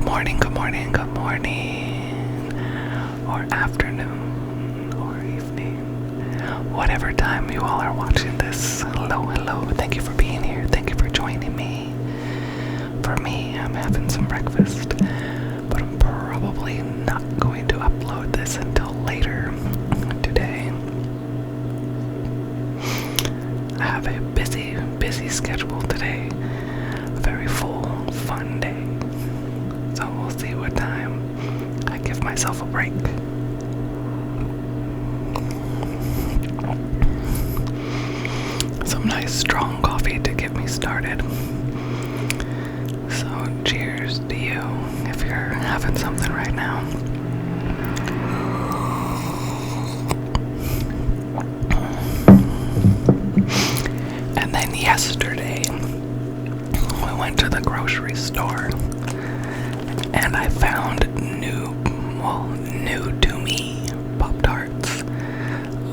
morning, good morning, good morning, or afternoon, or evening, whatever time you all are watching this. Hello, hello, thank you for being here, thank you for joining me. For me, I'm having some breakfast, but I'm probably not going to upload this until later today. I have a busy schedule today, a very full, fun day. So we'll see what time I give myself a break. Some nice strong coffee to get me started. So cheers to you if you're having something right now. And then yesterday we went to the grocery store and I found new to me Pop-Tarts,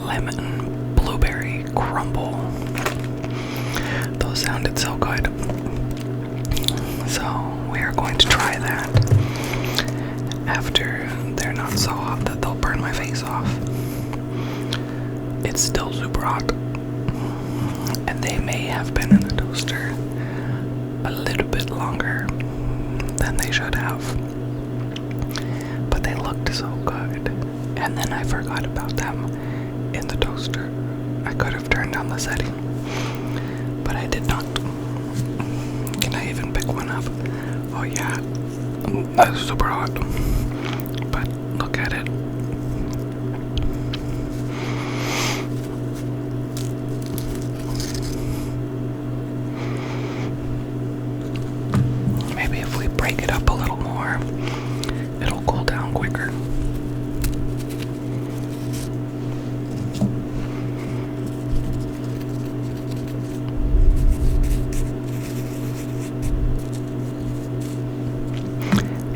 lemon, blueberry, crumble. Those sounded so good. So we are going to try that after they're not so hot that they'll burn my face off. It's still super hot. And they may have been in the toaster a little bit longer than they should have. But they looked so good. And then I forgot about them in the toaster. I could have turned down the setting, but I did not. Can I even pick one up? Oh yeah, that's super hot. But look at it. Maybe if we break it up a little more, it'll cool down quicker.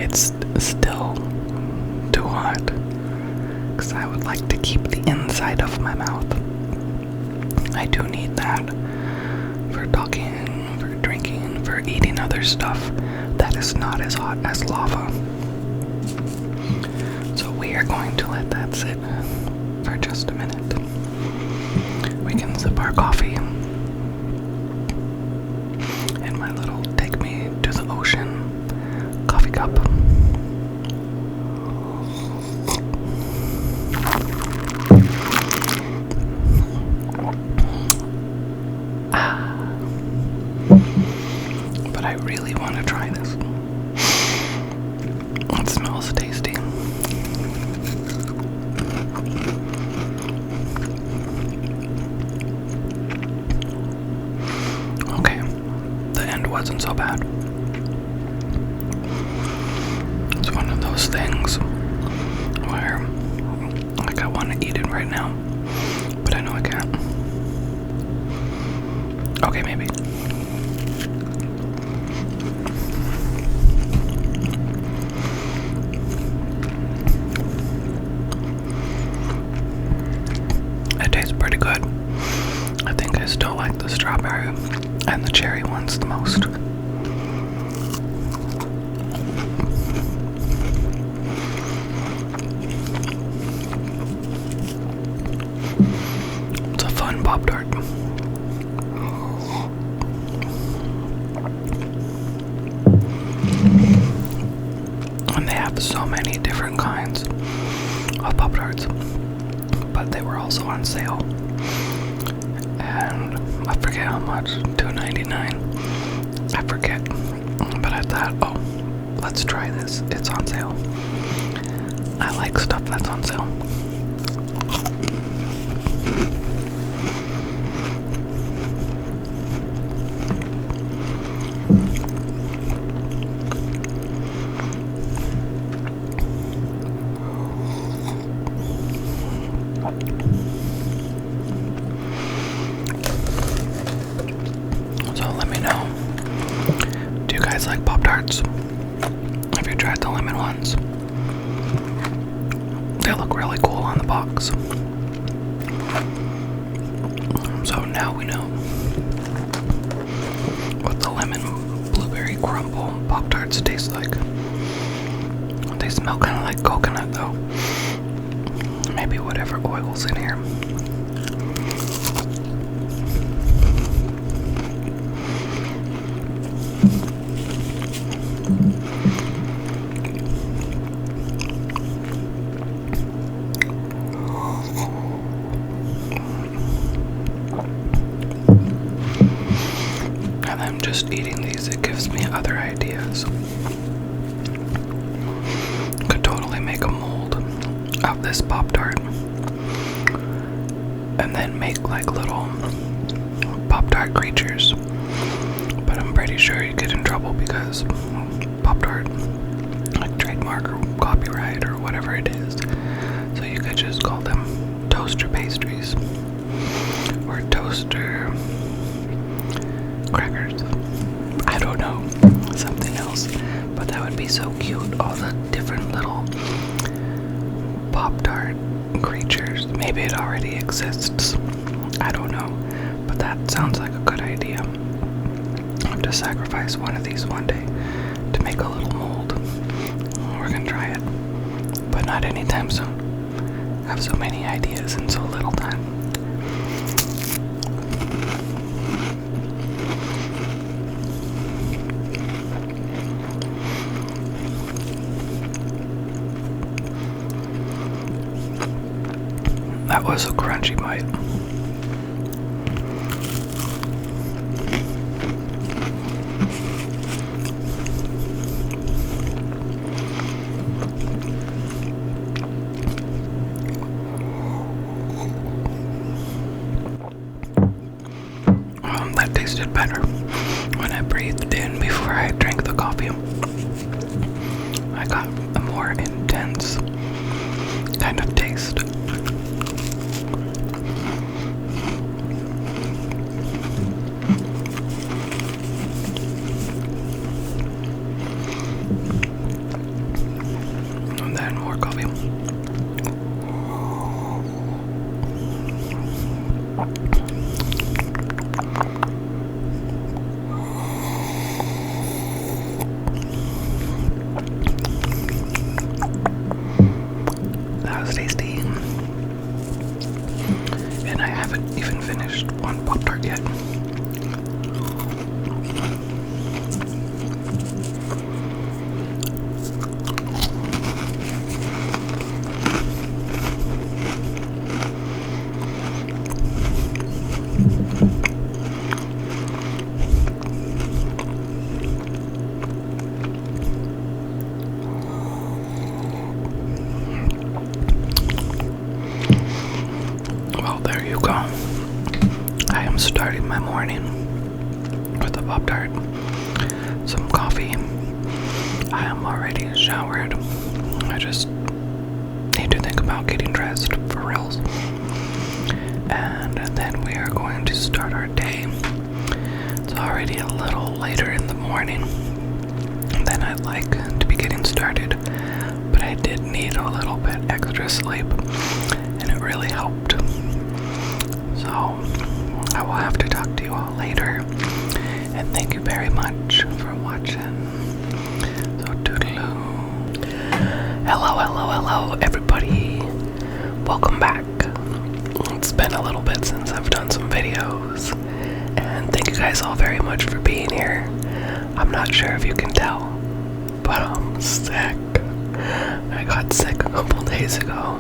It's still too hot because I would like to keep the inside of my mouth. I do need that for talking, for drinking, for eating other stuff that is not as hot as lava. So we are going to let that sit for just a minute. We can sip our coffee in my little take me to the ocean coffee cup. But I really want to try this. It smells tasty. Okay, the end wasn't so bad. It's one of those things where, like, I want to eat it right now, but I know I can't. Okay, maybe. It tastes pretty good. I think I still like the strawberry and the cherry ones the most. It's a fun Pop-Tart. And they have so many different kinds of Pop-Tarts, but they were also on sale. And I forget how much, $2.99. I forget. But I thought, oh, let's try this. It's on sale. I like stuff that's on sale. So let me know. Do you guys like Pop-Tarts? Have you tried the lemon ones? They look really cool on the box. So now we know what the lemon blueberry crumble Pop-Tarts taste like. smell kind of like coconut though. Maybe whatever oil's in here. And I'm just eating these, it gives me other ideas. Could totally make a mold of this Pop-Tart and then make like little Pop-Tart creatures. But I'm pretty sure you get in trouble because Pop-Tart, like trademark or copyright or whatever it is. So you could just call them toaster pastries or toaster crackers. I don't know, something else. But that would be so cute, all the different little Pop-Tart creatures. Maybe it already exists. I don't know. But that sounds like a good idea. I'll have to sacrifice one of these one day to make a little mold. We're gonna try it. But not anytime soon. I have so many ideas in so little time. That was a crunchy bite. That tasted better when I breathed in before I drank the coffee. I got a more intense kind of taste. And then more coffee. That was tasty. And I haven't even finished one Pop-Tart yet. Well, there you go. I am starting my morning with a Pop-Tart, some coffee. I am already showered. I just need to think about getting dressed for reals. And then we are going to start our day. It's already a little later in the morning than I'd like to be getting started, but I did need a little bit extra sleep, and it really helped. So I will have to talk to you all later, and thank you very much for watching. So toodaloo. Hello everybody. Welcome back. It's been a little bit since I've done some videos, and thank you guys all very much for being here. I'm not sure if you can tell, but I'm sick. I got sick a couple days ago,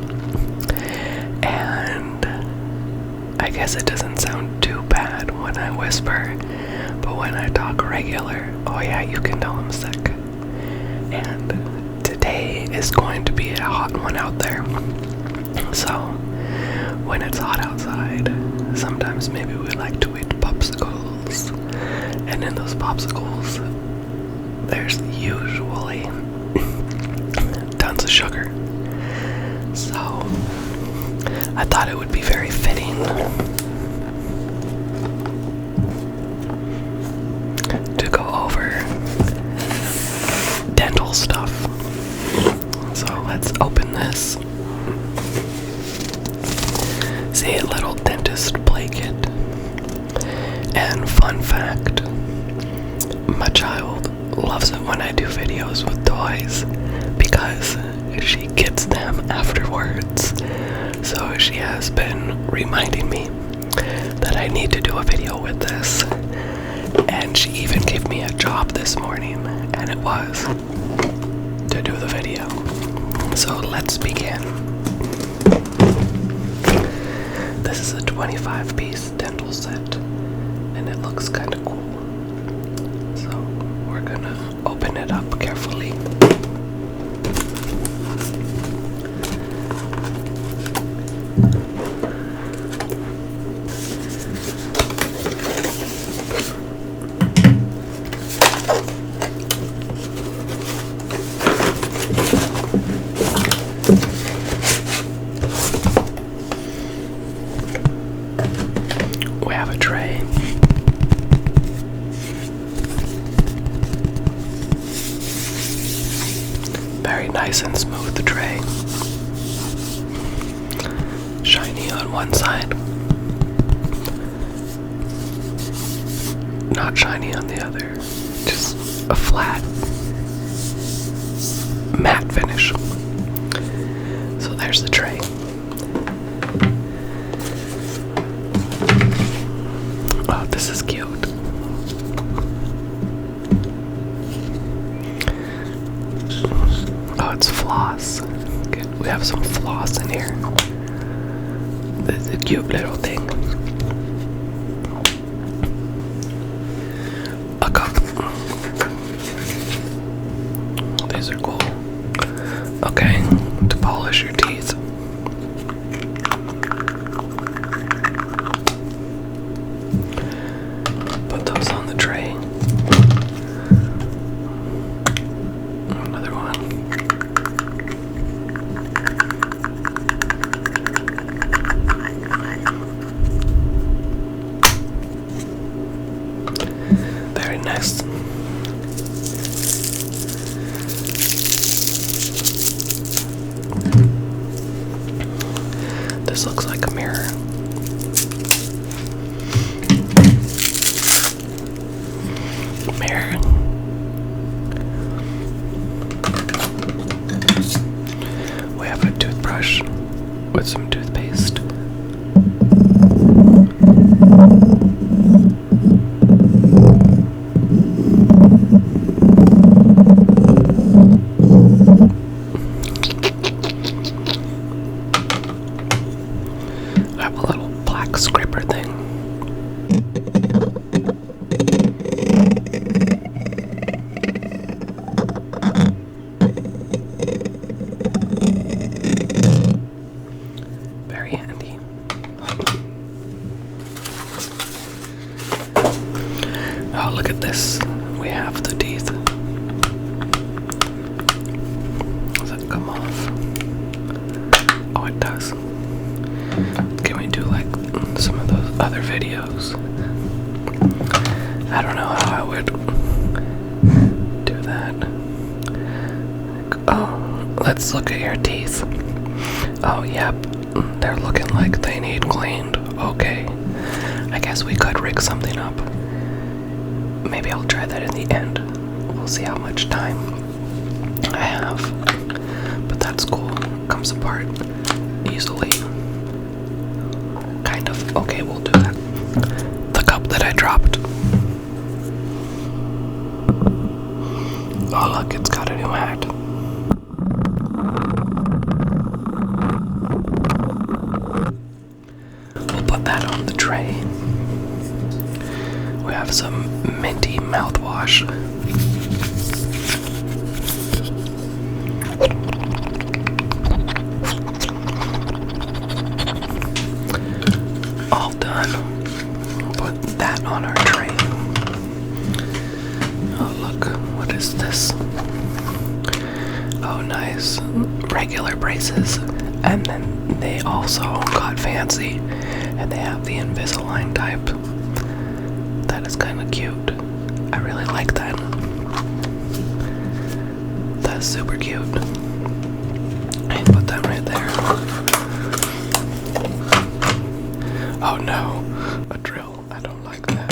and I guess it doesn't sound too bad when I whisper, but when I talk regular, oh yeah, you can tell I'm sick. And today is going to be a hot one out there. So when it's hot outside, sometimes maybe we like to eat popsicles. And in those popsicles, there's usually tons of sugar. So I thought it would be very fitting to go over dental stuff. So let's open this. See, a little dentist play kit. And fun fact, my child loves it when I do videos with toys because she gets them afterwards. So she has been reminding me that I need to do a video with this. And she even gave me a job this morning, and it was to do the video. So let's begin. This is a 25-piece dental set, and it looks kind of cool. So we're gonna open it up carefully. We have a tray. Very nice and smooth tray. Shiny on one side, not shiny on the other. Just a flat, matte finish. So there's the tray. Oh, this is cute. Oh, it's floss. Okay, we have some floss in here. This is a cute little thing. A cup. These are cool. Okay, to polish your teeth. Put those on the tray. Another one. Very nice. This looks like a mirror. Mirror. We have a toothbrush with some toothpaste. I have a little black scraper thing. Very handy. Oh, look at this. We have the teeth. Does that come off? Oh, it does. Can we do like some of those other videos? I don't know how I would do that. Oh, let's look at your teeth. Oh, yep. They're looking like they need cleaned. Okay. I guess we could rig something up. Maybe I'll try that in the end. We'll see how much time I have. But that's cool. Comes apart easily. Kind of. Okay, we'll do that. The cup that I dropped. Oh, look, it's got a new hat. We'll put that on the tray. We have some minty mouthwash. All done. Put that on our tray. Oh, look, what is this? Oh, nice. Regular braces. And then they also got fancy, and they have the Invisalign type. That is kind of cute. I really like that. That's super cute. I put that right there. Oh no, a drill. I don't like that.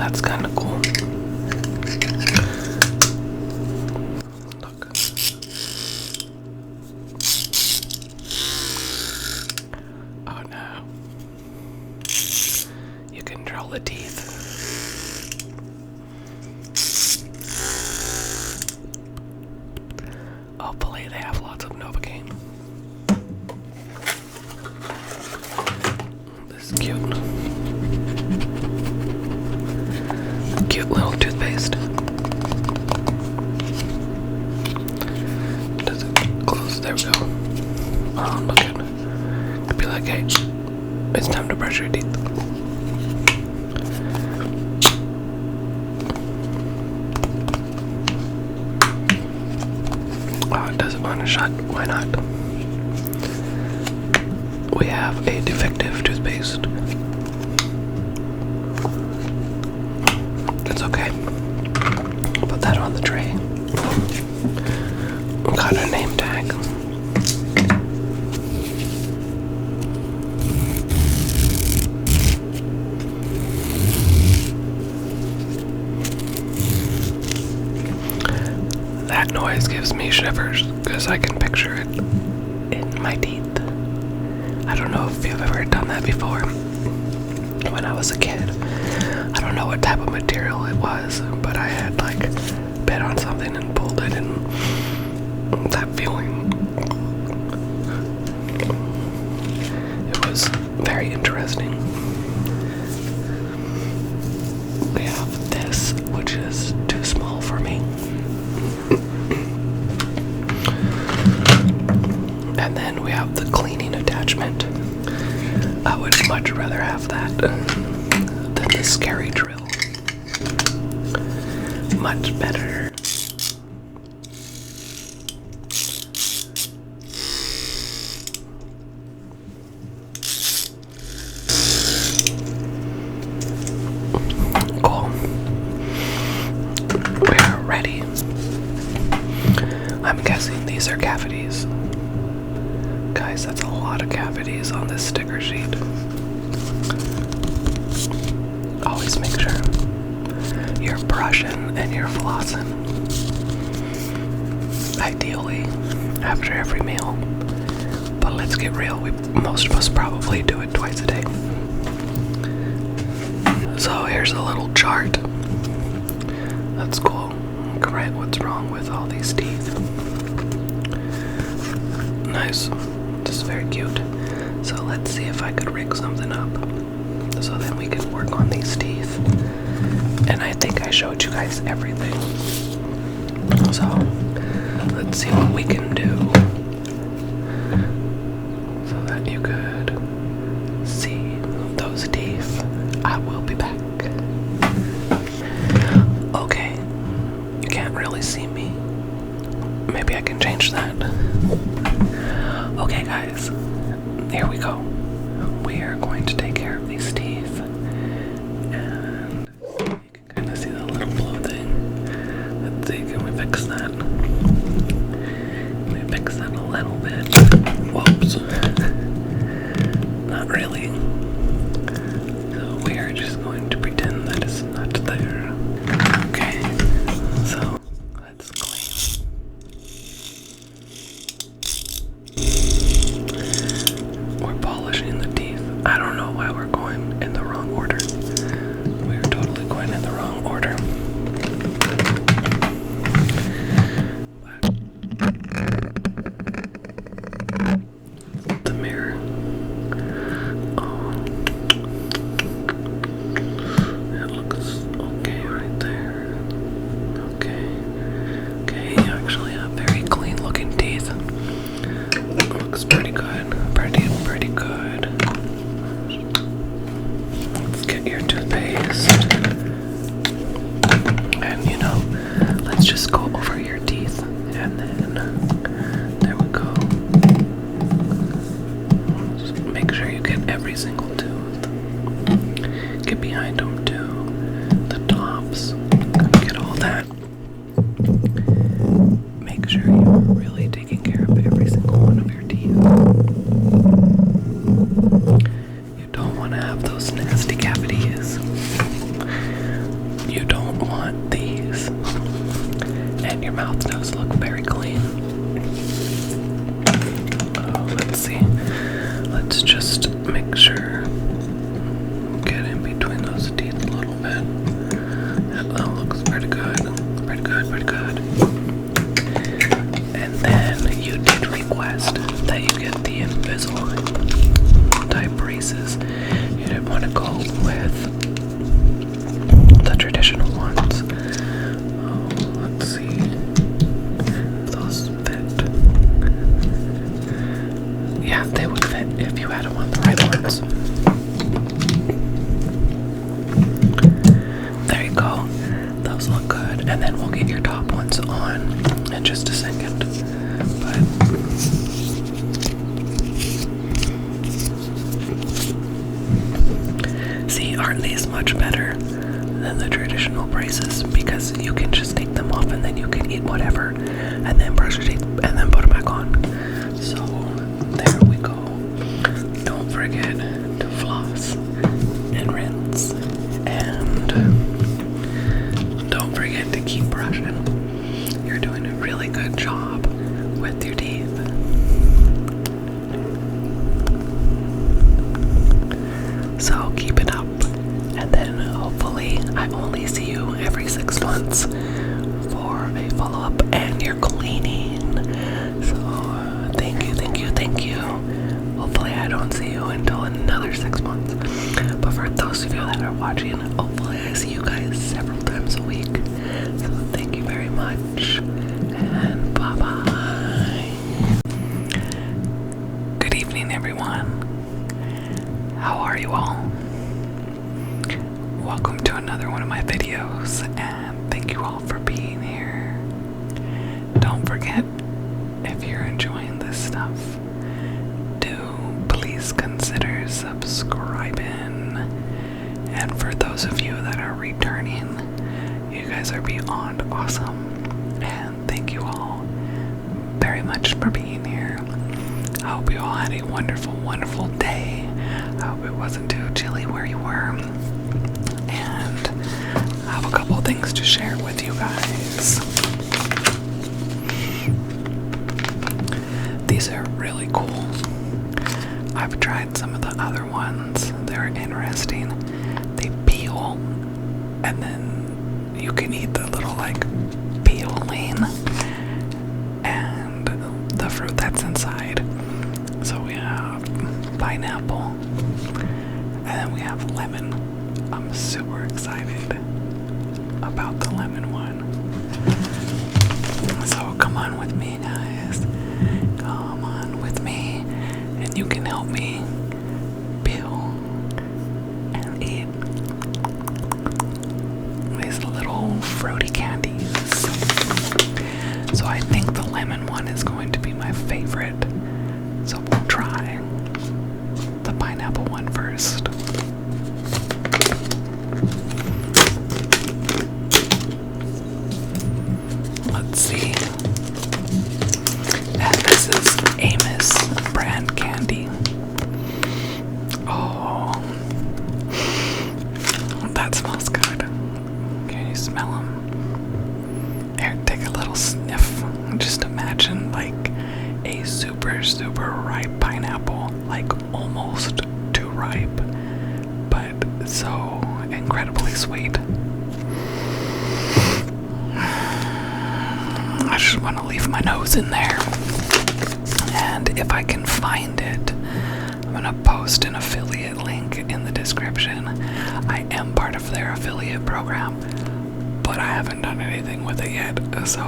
that's kind of cool. Look. Oh no. You can drill the teeth. Hopefully they have lots of Novocaine. This is cute. Cute little toothpaste. Does it close? There we go. Oh, look at it. Could be like, hey, it's time to brush your teeth. Oh, it doesn't want to shut. Why not? We have a defective toothpaste. It's okay. Put that on the tray. Got a name tag. That noise gives me shivers because I can picture it in my teeth. I don't know if you've ever done that before. When I was a kid, I don't know what type of material it was, but I had like bit on something and pulled it, and that feeling, it was very interesting. We have this, which is too small for me. And then we have the cleaning attachment. I would much rather have that than the scary drill. Much better. Cool. We are ready. I'm guessing these are cavities. Guys, that's a lot of cavities on this sticker sheet. Always make sure you're brushing and you're flossing. Ideally, after every meal. But let's get real, most of us probably do it twice a day. So here's a little chart. That's cool. Correct what's wrong with all these teeth. Nice. This is very cute. So let's see if I could rig something up so then we can work on these teeth. And I think I showed you guys everything. So let's see what we can do so that you could see those teeth. I will be back. Okay, you can't really see me. Maybe I can change that. Okay guys, here we go. We are going to take care of these teeth. And you can kind of see the little blue thing. Let's see, can we fix that? Can we fix that a little bit? Whoops. Not really. So we are just going to pretend that it's not there. Okay, so let's clean. We're polishing the teeth. I don't know why we're going in the wrong order. We're totally going in the wrong order. The mirror. Oh. It looks okay right there. Okay. Okay, you actually have very clean looking teeth. Looks pretty good. Pretty good. Let's get your toothpaste. And you know, let's just go over your teeth. And then, there we go. Just make sure you get every single tooth. Get behind them too. The tops. Get all that. Make sure you're really taking care of every single one of your teeth. You don't want to have those nasty cavities. mouth does look very clean. Let's see. Let's just make sure. Get in between those teeth a little bit. That looks pretty good. Pretty good, pretty good. And then you did request that you get the Invisalign type braces. You didn't want to go with the traditional ones. Let's see. Those fit. Yeah, they would fit if you had them on the right ones. There you go. Those look good. And then we'll get your top ones on in just a second. But see, aren't these much better than the traditional braces? Because you can just take them off and then you can eat whatever and then brush your teeth and then put them back on. So there we go. Don't forget to floss and rinse, and don't forget to keep brushing. You're doing a really good job with your teeth. So keep it up, and then hopefully I only see you every 6 months for a follow-up and your cleaning. So thank you, thank you, thank you. Hopefully I don't see you until another 6 months. But for those of you that are watching, hopefully I see you guys several times a week. So thank you very much, and bye-bye. Good evening, everyone. How are you all? Welcome to another one of my videos, and thank you all for being here. Don't forget, if you're enjoying this stuff, do please consider subscribing. And for those of you that are returning, you guys are beyond awesome, and thank you all very much for being here. I hope you all had a wonderful, wonderful day. I hope it wasn't too chilly where you were, and I have a couple of things to share with you guys. These are really cool. I've tried some of the other ones. They're interesting. They peel, and then you can eat the little like peeling and the fruit that's inside. So we have pineapple, and then we have lemon. I'm super excited about the lemon one. So come on with me, guys. Come on with me, and you can help me peel and eat these little fruity candies. So I think the lemon one is going to be my favorite. So we'll try the pineapple one first. Let's see. And this is Amos brand candy. Oh, that smells good. Can you smell them? Here, take a little sniff. Just imagine like a super, super ripe pineapple, like almost too ripe, but so incredibly sweet. I just want to leave my nose in there, and if I can find it, I'm gonna post an affiliate link in the description. I am part of their affiliate program, but I haven't done anything with it yet, so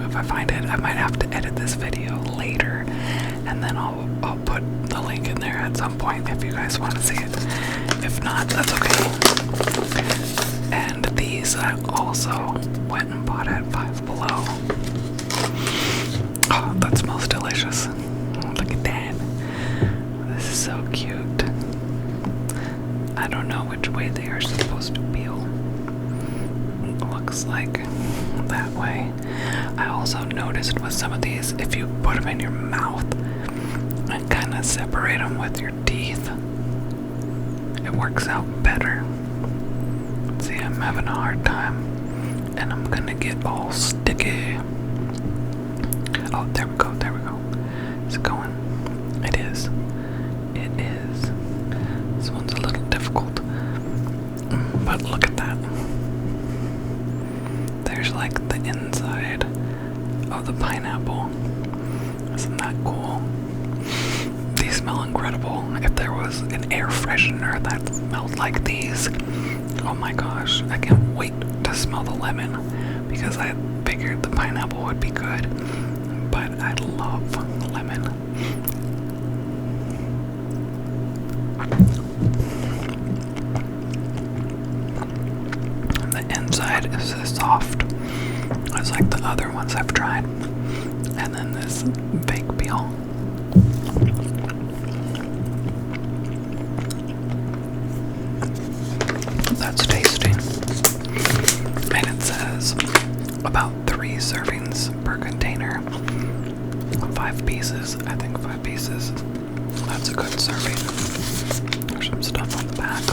if I find it, I might have to edit this video later, and then I'll put the link in there at some point if you guys want to see it. If not, that's okay. And these I also went and bought at Five Below. Oh, that smells delicious. Look at that. This is so cute. I don't know which way they are supposed to peel. Looks like that way. I also noticed with some of these, if you put them in your mouth and kind of separate them with your teeth, it works out better. See, I'm having a hard time, and I'm gonna get all sticky. Oh, there we go, there we go. Is it going? It is. It is. This one's a little difficult. But look at that. There's like the inside of the pineapple. Isn't that cool? These smell incredible. If there was an air freshener that smelled like these, oh my gosh, I can't wait to smell the lemon, because I figured the pineapple would be good, but I love lemon. And the inside is as soft as like the other ones I've tried. And then this fake peel. That's tasty. And it says about 3 servings per container. 5 pieces. I think 5 pieces. That's a good serving. There's some stuff on the back.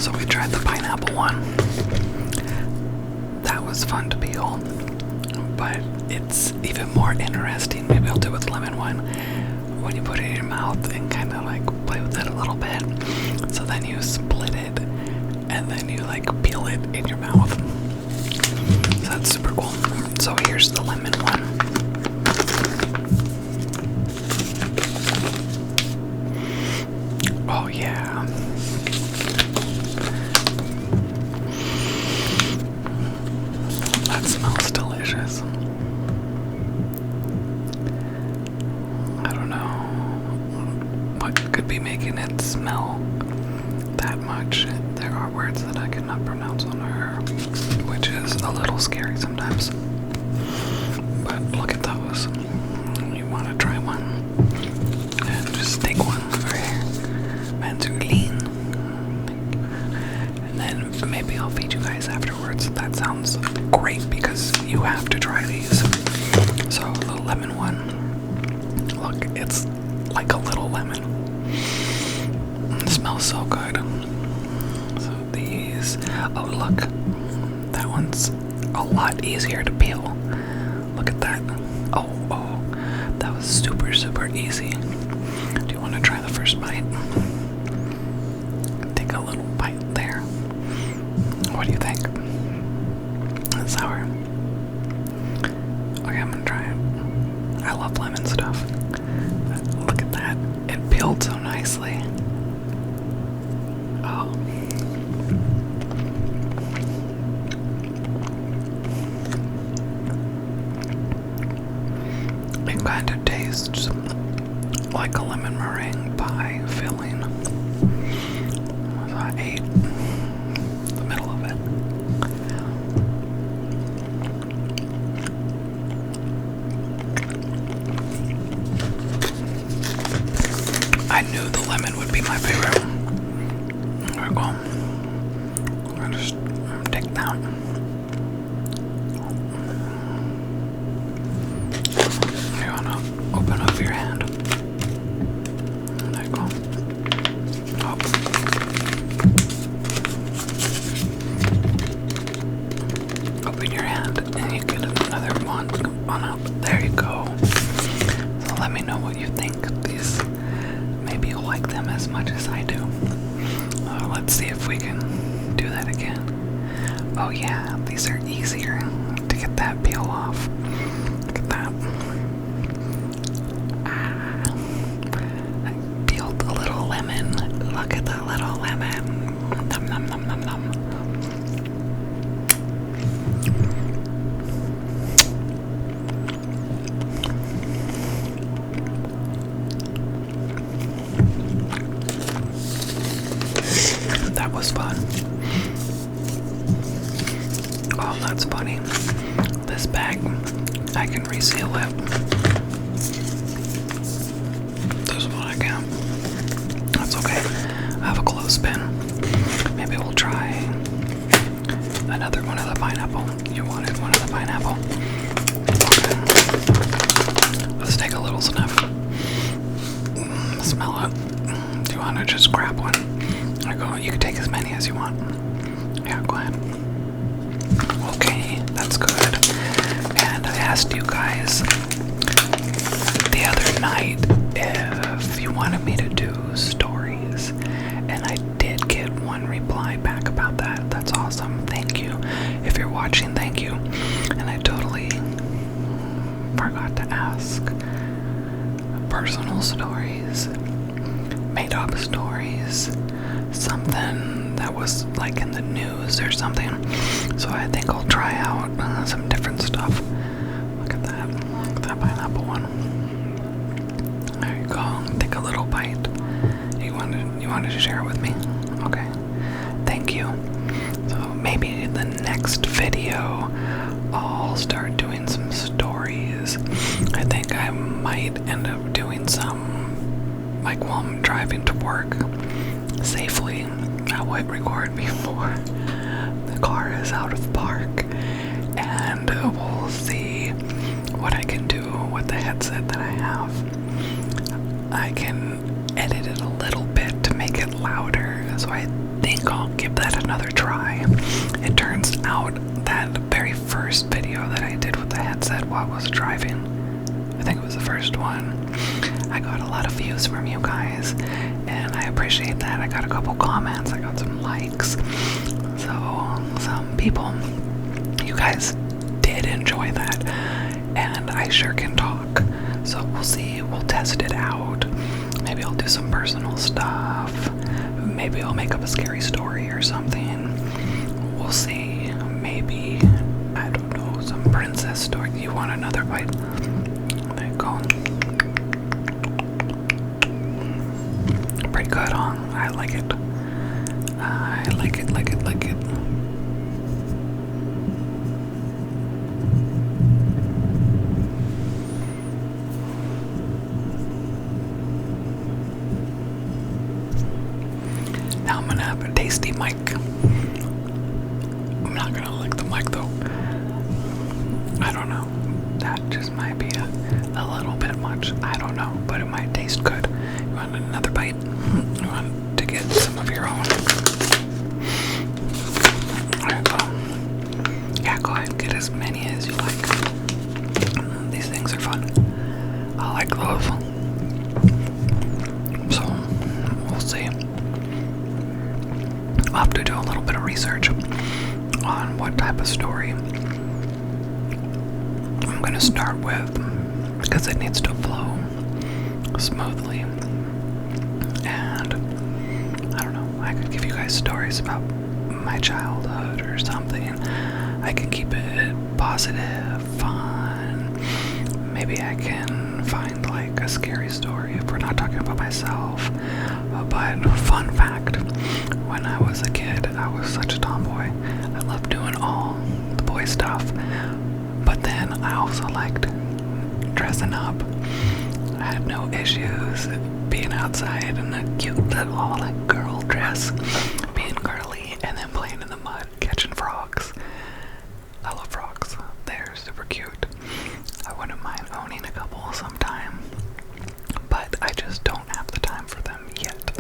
So we tried the pineapple one. That was fun to peel. But it's even more interesting, maybe I'll do it with lemon one, when you put it in your mouth and kind of like play with it a little bit. So then you split it and then you like peel it in your mouth. So that's super cool. So here's the lemon one. Oh yeah. That smells delicious. I don't know what could be making it smell that much. There are words that I cannot pronounce on her, which is a little scary sometimes. But look at those. You want to try one? And just take one over here. Manzulin. And then maybe I'll feed you guys afterwards. That sounds great, because you have to try these. So the lemon one. Look, it's like a little lemon. It smells so good. So these, oh look, that one's a lot easier to peel. Look at that. Oh, that was super, super easy. Do you want to try the first bite? Take a little bite there. What do you think? It's sour. Okay, I'm gonna try it. I love lemon stuff. But look at that. It peeled so nicely. Oh. It kind of tastes like a lemon meringue pie filling. So I ate the middle of it. I knew the lemon would be my favorite. There we go. I'm gonna just take that. You wanna open up your hand? There you go. Oh. Open your hand and you get another one on up. There you go. So let me know what you think of these. Maybe you'll like them as much as I do. Let's see if we can do that again. Oh yeah, these are easier to get that peel off. Look at that. I peeled a little lemon. Look at the little lemon. Nom nom nom nom nom. That was fun. Oh, that's funny. This bag, I can reseal it. This one I can't. That's okay. I have a clothespin. Maybe we'll try another one of the pineapple. You wanted one of the pineapple? Okay. Let's take a little sniff. Smell it. Do you want to just grab one? You can take as many as you want. Yeah, go ahead. Okay, that's good. And I asked you guys tonight if you wanted me to do stories, and I did get one reply back about that. That's awesome. Thank you. If you're watching, thank you. And I totally forgot to ask. Personal stories, made up stories, something that was like in the news or something. So I think I'll try out some different stuff. Look at that. Look at that pineapple one. There you go. Take a little bite. You wanted to share it with me? Okay. Thank you. So maybe in the next video I'll start doing some stories. I think I might end up doing some like while I'm driving to work safely. I would record before the car is out of park, and we'll see what I can do with the headset that I have. I can edit it a little bit to make it louder, so I think I'll give that another try. It turns out that the very first video that I did with the headset while I was driving, I think it was the first one, I got a lot of views from you guys, and I appreciate that. I got a couple comments, I got some likes, so some people, you guys did enjoy that, and I sure can talk. So we'll see, we'll test it out. Maybe I'll do some personal stuff. Maybe I'll make up a scary story or something. We'll see. Maybe, I don't know, some princess story. You want another bite? There you go. Pretty good, huh? I like it. I like it. Now I'm gonna have a tasty mic. I'm not gonna lick the mic though. I don't know. That just might be a little bit much. I don't know, but it might taste good. You want another bite? You want to get some of your own? There you go. Yeah, go ahead, get as many as you like. These things are fun. I like those. So, we'll see. I'll have to do a little bit of research on what type of story I'm going to start with, because it needs to flow smoothly. And I don't know, I could give you guys stories about my childhood or something. I can keep it positive, fun. Maybe I can find like a scary story if we're not talking about myself. But fun fact, when I was a kid, I was such a tomboy. I loved doing all the boy stuff, but then I also liked dressing up. I had no issues being outside in a cute little like girl dress, being girly, and then playing in the mud, catching frogs. I love frogs. They're super cute. I wouldn't mind owning a couple sometime, but I just don't have the time for them yet.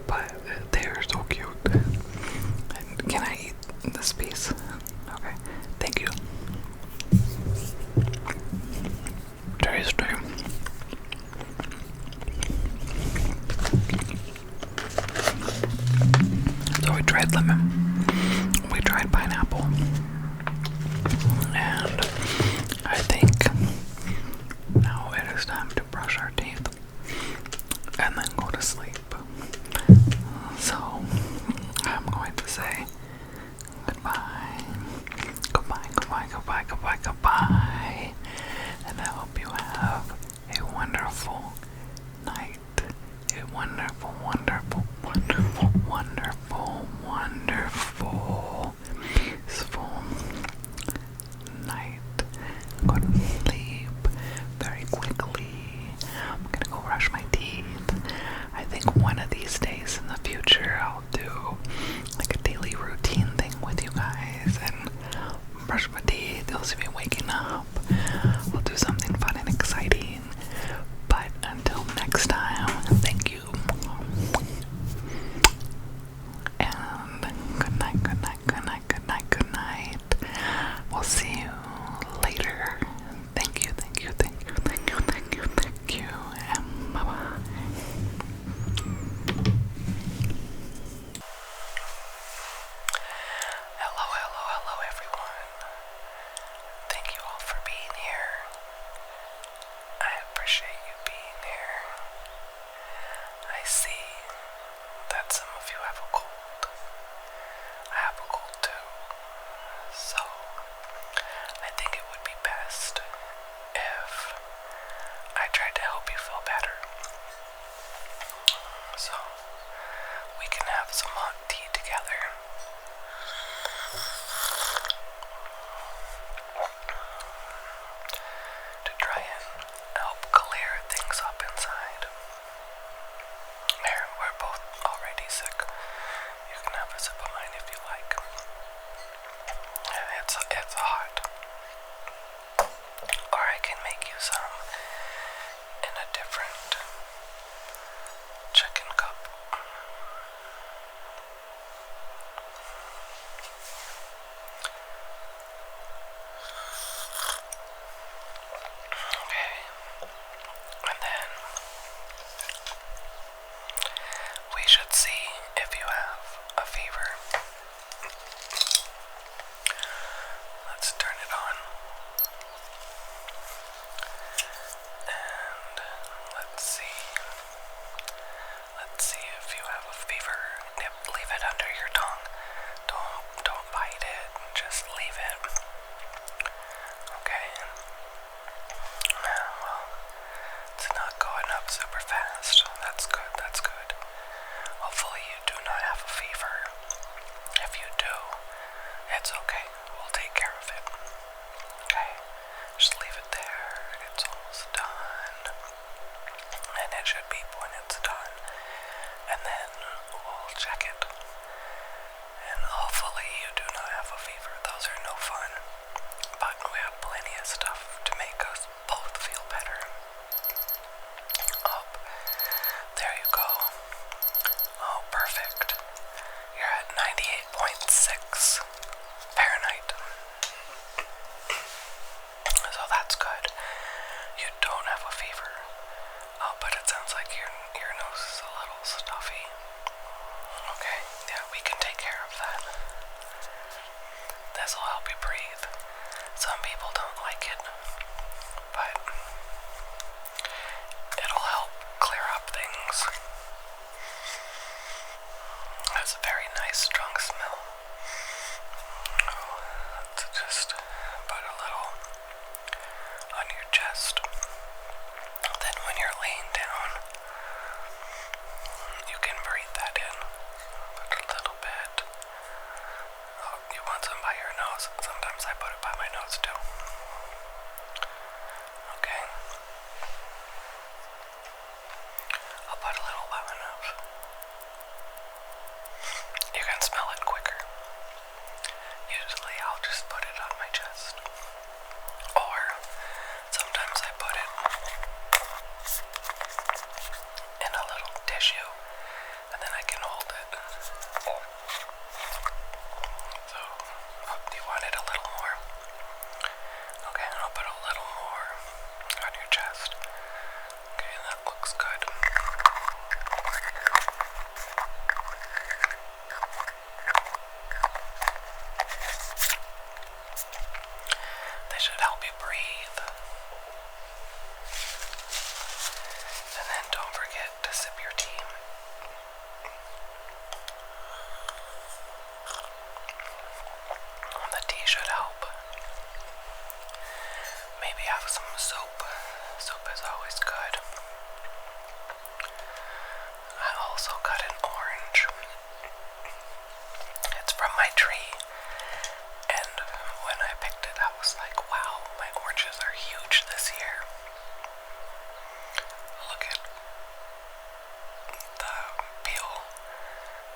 But they're so cute. And can I eat this piece? Okay, thank you. Tasty. So we tried lemon, we tried pineapple, and I think now it is time to brush our teeth and then go to sleep. So I'm going to say goodbye, goodbye, goodbye, goodbye, goodbye, goodbye, and I hope you have a wonderful night, a wonderful, wonderful, wonderful, wonderful, wonderful, peaceful night. Go to sleep very quickly. I'm gonna go brush my teeth. I think one of these days in the future I'll do like a daily routine It's okay. We'll take care of it. Okay? Just leave it there. It's almost done. And it should beep when it's done. And then we'll check it. And hopefully you do not have a fever. Those are no fun. But we have plenty of stuff to make us both feel better. Oh, there you go. Oh, perfect. You're at 98.6 Fahrenheit. So that's good. You don't have a fever. Oh, but it sounds like your nose is a little stuffy. Okay, yeah, we can take care of that. This will help you breathe. Some people don't like it, but it'll help clear up things. It's a very nice, strong smell. Let's just put a little on your chest. Then when you're laying down, you can breathe that in. Put a little bit. Oh, you want some by your nose? Sometimes I put it by my nose too. Okay. I'll put a little by my nose. You can smell it quicker. Usually I'll just put it on my chest. Or sometimes I put it in a little tissue and then I can hold it. So, do you want it a little more? Okay, I'll put a little more on your chest. Okay, that looks good. They should help you breathe. And then don't forget to sip your tea. The tea should help. Maybe have some soap. Soap is always good. I also got an orange. It's from my tree. And when I picked it, I was like, wow, my oranges are huge this year. Look at the peel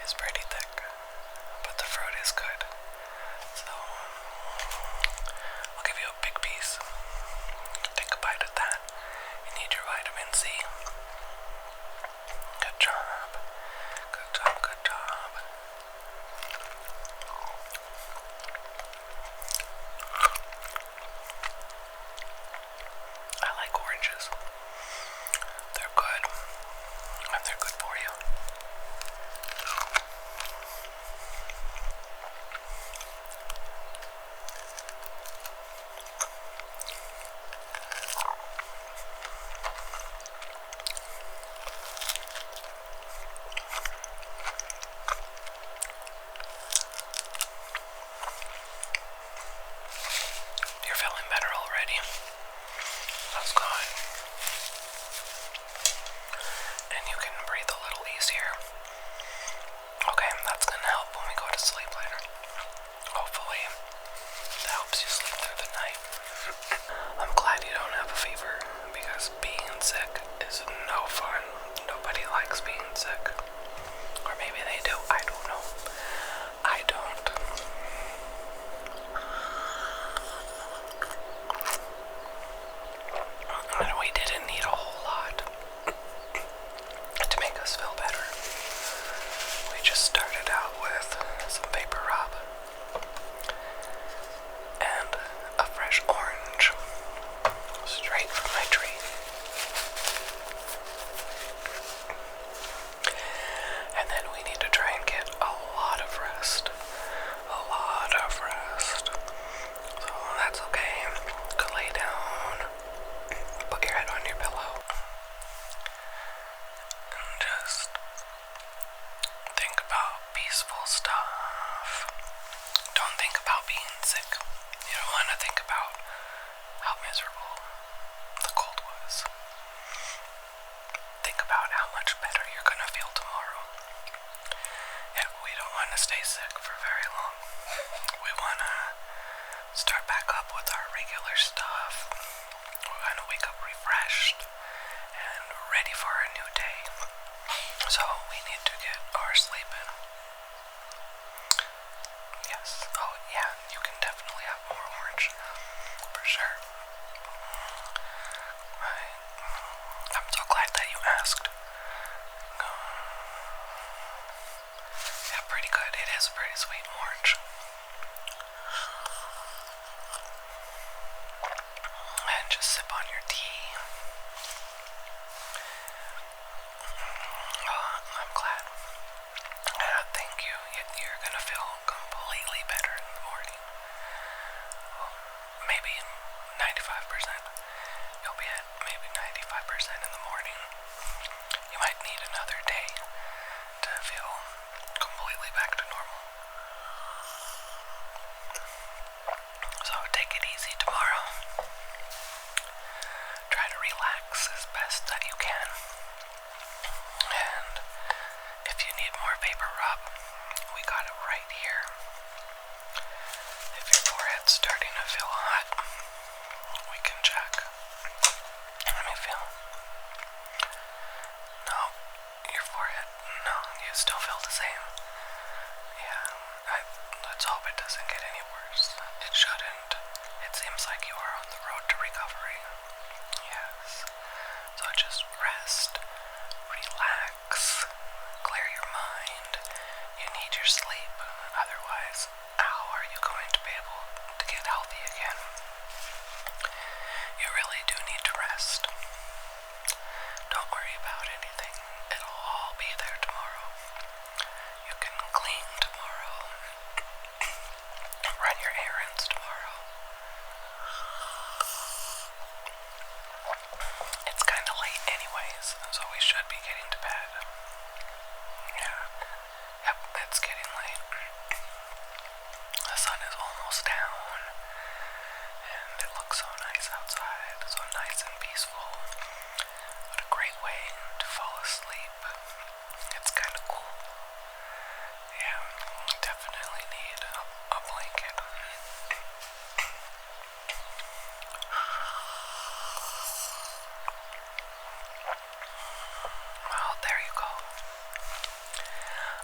is pretty thick, but the fruit is good. So I'll give you a big piece. Take a bite of that. You need your vitamin C. Good job. Good job, good job. I like oranges. They're good. And they're good for you. You're feeling better already. That's good. And you can breathe a little easier. Okay, that's gonna help when we go to sleep later. Hopefully, that helps you sleep through the night. I'm glad you don't have a fever, because being sick is no fun. Nobody likes being sick. Or maybe they do, I don't know. I don't. And we didn't need a whole lot to make us feel better. We just started out with some paper rub and a fresh orange straight from my tree. And then we need to try and get a lot of rest. A lot of rest. So that's okay. Go lay down. Put your head on your pillow. And just think about peaceful stuff. Don't think about being sick. You don't want to think about how miserable the cold was. Think about how much better you're going to feel tomorrow. Yeah, we don't want to stay sick for very long. We want start back up with our regular stuff. We're gonna wake up refreshed and ready for a new day. So we need to get our sleep in. Yes. Oh yeah, you can definitely have more orange. For sure. I'm so glad that you asked. Yeah, pretty good. It is a pretty sweet orange. And just sip on your tea. I'm glad. Thank you. You're gonna feel completely better in the morning. Maybe 95%. You'll be at maybe 95% in the morning. You might need another day to feel completely back to normal. So take it easy tomorrow. Try to relax as best that you can. And if you need more vapor rub, we got it right here. If your forehead's starting to feel hot, we can check. Let me feel. No, your forehead, no, you still feel the same. Yeah, let's hope it doesn't get any worse. It shouldn't. It seems like you are on the road to recovery. Yes. So just rest, relax, clear your mind. You need your sleep. Otherwise, how are you going to be able to get healthy again? You really do need to rest. Don't worry about anything. It'll all be there tomorrow. You can clean tomorrow. Run your errands tomorrow. It's kind of late anyways, so we should be getting to bed. Yeah. Yep, it's getting late. The sun is almost down, and it looks so nice outside, so nice and peaceful. What a great way to fall asleep. It's kind of cool. Yeah, definitely need a blanket. Well, there you go.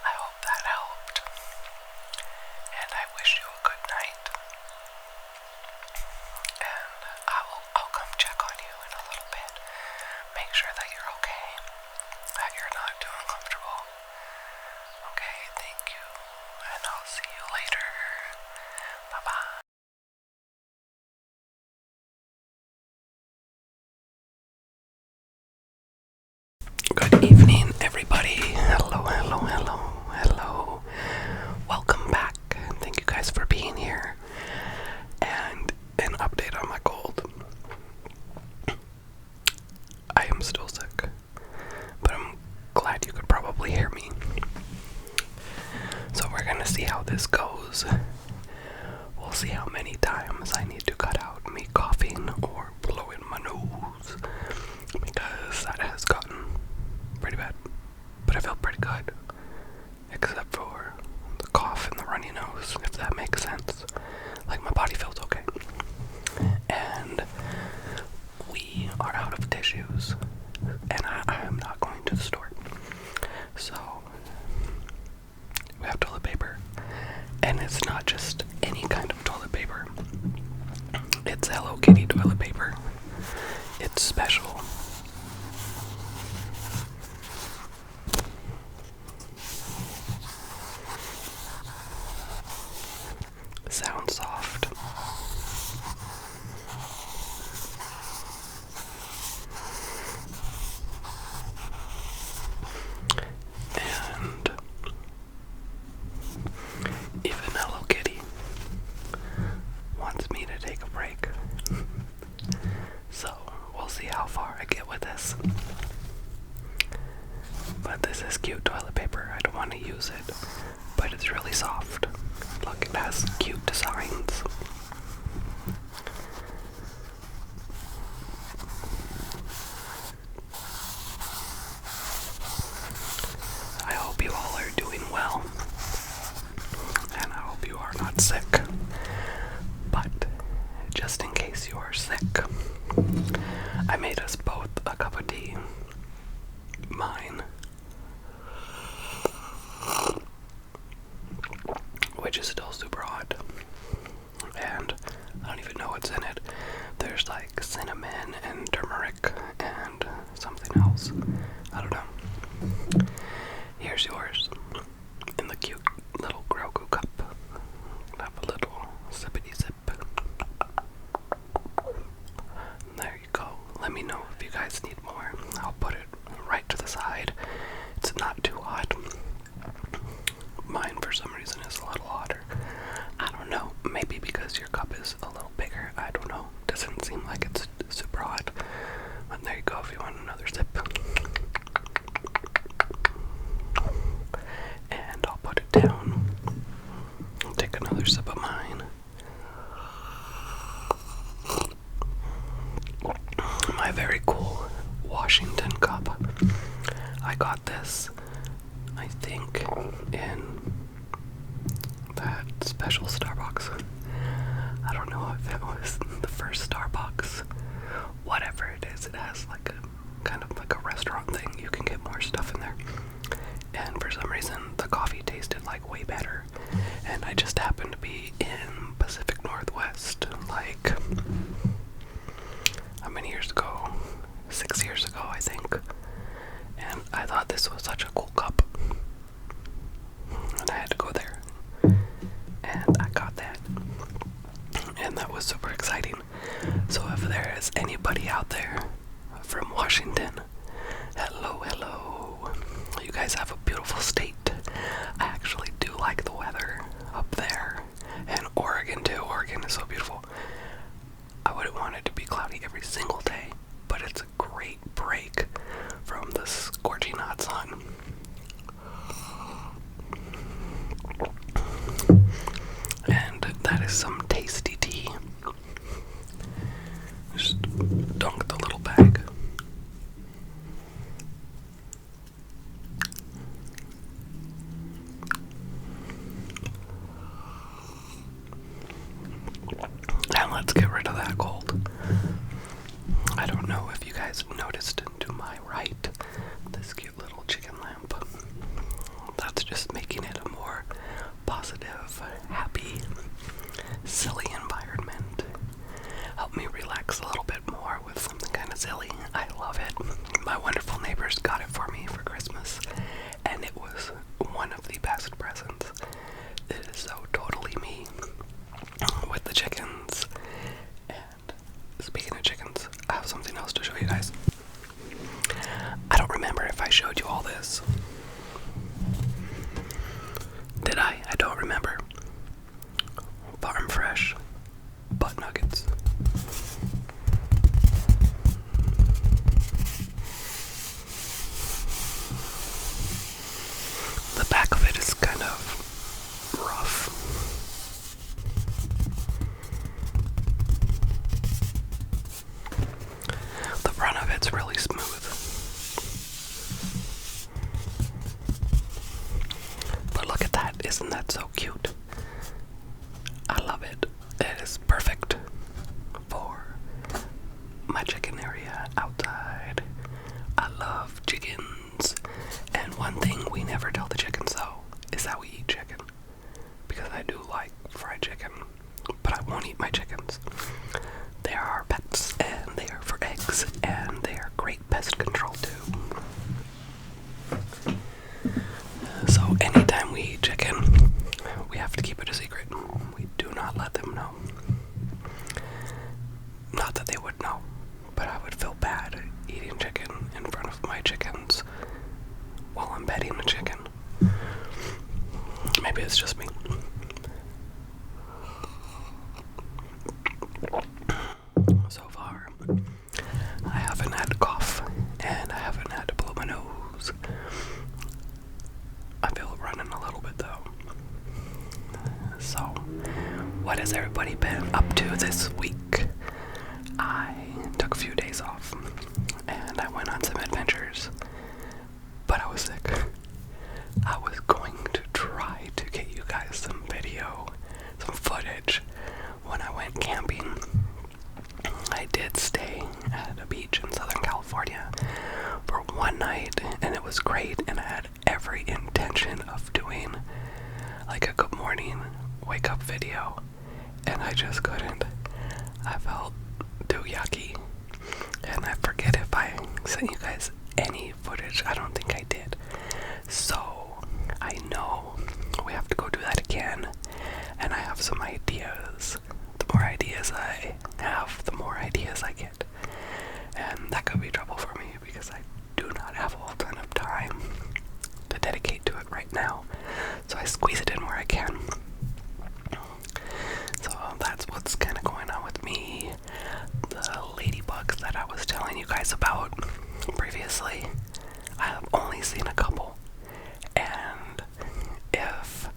I hope that helped. And I wish you a good night. And I'll come check on you in a little bit. Make sure that you're okay. That you're not too uncomfortable. Okay, thank you. And I'll see you later. Bye-bye. Good evening, everybody. Hello, hello, hello, hello. Welcome back, and thank you guys for being here. And an update on my cold. I am still sick, but I'm glad you could probably hear me. So we're gonna see how this goes. We'll see how many times I need to cut out me coughing or blowing my nose, because that has gotten pretty bad. But I feel pretty good, except for the cough and the runny nose, if that makes sense. Like, my body feels okay. And we are out of tissues, and I am not going to the store. So we have toilet paper, and it's not just any kind of toilet paper. It's Hello Kitty toilet paper. It's special. Sound soft. And even Hello Kitty wants me to take a break. So we'll see how far I get with this. But this is cute toilet paper. I don't want to use it, but it's really soft. Look, it has cute designs. I hope you all are doing well, and I hope you are not sick. But back. I made us both a cup of tea. Mine, which is still super hot, and I don't even know what's in it. There's like cinnamon and turmeric and something else. I don't know. Here's yours in the cute little Grogu cup. Have a little sippity sip. There you go. Let me know if you guys need more. I'll put it right to the side. It's not too hot. Mine, for some reason, is a little hotter. I don't know. Maybe because your cup is a little bigger. I don't know. Doesn't seem like it's super hot. But there you go if you want another sip. And I'll put it down. I'll take another sip of mine. My very cool Washington cup. I got this, I think, in that special Starbucks. I don't know if it was the first Starbucks. Whatever it is, it has like a kind of like a restaurant thing. You can get more stuff in there. And for some reason, the coffee tasted like way better. And I just happened to be in Pacific Northwest, like, how many years ago? 6 years ago, I think. And I thought this was such a cool cup. And I had to go there. And I got that. And that was super exciting. So if there is anybody out there from Washington, hello, hello. You guys have a beautiful state. I actually do like the weather up there. And Oregon too. Oregon is so beautiful. I wouldn't want it to be cloudy every single day, but it's a great break from the scorching hot sun. And that is some tasty tea. Just dunk the little bag. And let's get rid of that cold. I don't know if you guys noticed to my right, this cute little chicken lamp. That's just making it a more positive, happy, silly environment. Help me relax a little bit more with something kind of silly. I love it. My wonderful neighbors got it for me for Christmas, and it was one of the best presents. It is so totally me with the chickens. And speaking of chickens, I have something else to show you guys. I don't remember if I showed you all this. Did I? I don't remember. Farm fresh butt nuggets. The back of it is kind of rough. The front of it's really smooth. But look at that, isn't that so cute? I love it. It is perfect for my chicken area outside. I love chickens. And one thing we never tell the chickens though is that we eat chicken. Because I do like fried chicken, but I won't eat my chickens. They are our pets, and they are for eggs, and they are great pest control too. So anytime we eat chicken, we have to keep it a secret. We do not let them know. Not that they would know, but I would feel bad eating chicken in front of my chickens while I'm petting a chicken. Maybe it's just me. So far, I haven't had a cough, and I haven't had to blow my nose. I feel it running a little bit though. So, what has everybody been up to this week? I took a few days off, and I went on some adventures, but I was sick. I was going to try to get you guys some video, some footage when I went camping. I did at a beach in Southern California for one night, and it was great, and I had every intention of doing like a good morning wake up video, and I just couldn't. I felt too yucky, and I forget if I sent you guys any footage. I don't think I did. So I know we have to go do that again, and I have some ideas. The more ideas I have, the more ideas I get, and that could be trouble for me because I do not have a whole ton of time to dedicate to it right now, so I squeeze it in where I can. So that's what's kind of going on with me. The ladybugs that I was telling you guys about previously, I have only seen a couple, and if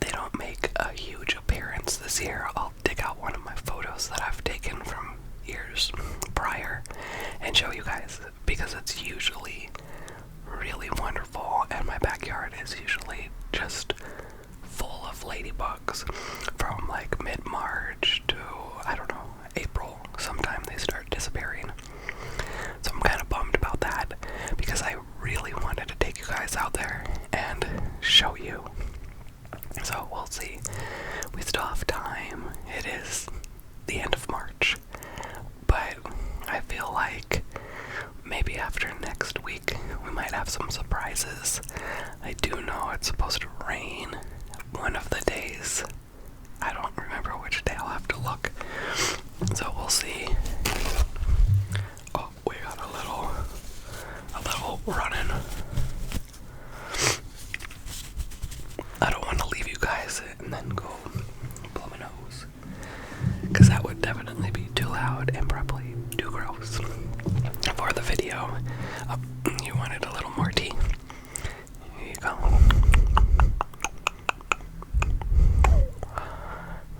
they don't make a huge appearance this year, I'll dig out one of my photos that I've taken from years prior and show you guys, because it's usually really wonderful, and my backyard is usually just full of ladybugs from like mid-March to, I don't know, April. Sometime they start disappearing. So I'm kind of bummed about that, because I really wanted to take you guys out there and show you. So we'll see. We still have time. It is the end of March, but I feel like maybe after next week we might have some surprises. I do know it's supposed to rain one of the days. I don't remember which day. I'll have to look. So we'll see. Oh, we got a little running. I don't want to leave you guys and then go blow my nose, because that would definitely be too loud and probably too gross for the video. You wanted a little more tea? Here you go.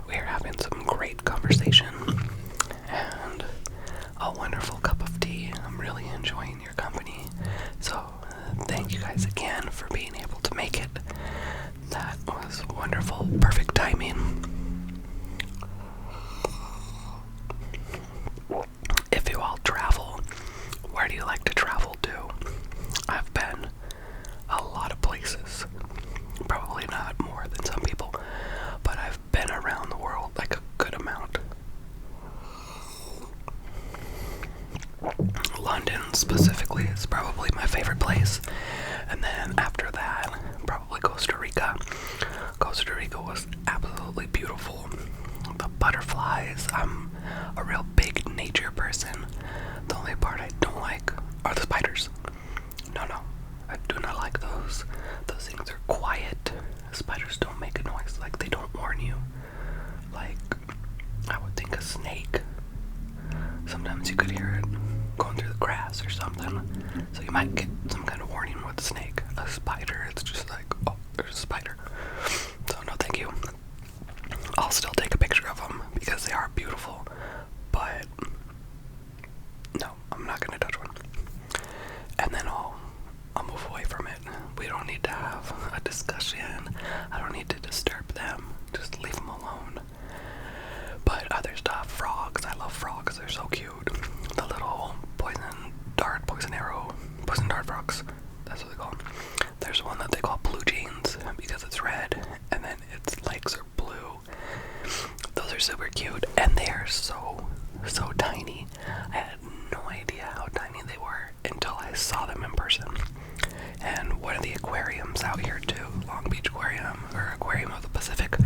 We're having some great conversation and a wonderful cup of tea. I'm really enjoying your company. So thank you guys again for being able to make it. That was wonderful, perfect timing. If you all travel, where do you like to travel to? I've been a lot of places. Probably not more than some people, but I've been around the world like a good amount. London specifically is probably my favorite place, and then after that, probably Costa Rica. Costa Rica was absolutely beautiful. The butterflies. I'm a real big nature person. The only part I don't like are the spiders. No, I do not like those. Those things are quiet. Spiders don't make a noise. Like, they don't warn you. Like, I would think a snake. Sometimes you could hear it going through the grass or something. So you might get some kind of warning with a snake. A spider, it's just like, oh, there's a spider. So no thank you. I'll still take a picture of them because they are beautiful. But no, I'm not going to touch one. And then I'll move away from it. We don't need to have a discussion. I don't need to disturb them. Just leave them alone. But other stuff, frogs. I love frogs. They're so cute. The little poison dart frogs. That's what they call them. There's one that they call blue jeans because it's red, and then its legs are blue. Those are super cute, and they are so tiny. I had no idea how tiny they were until I saw them in person. And one of the aquariums out here too, Long Beach Aquarium, or Aquarium of the Pacific,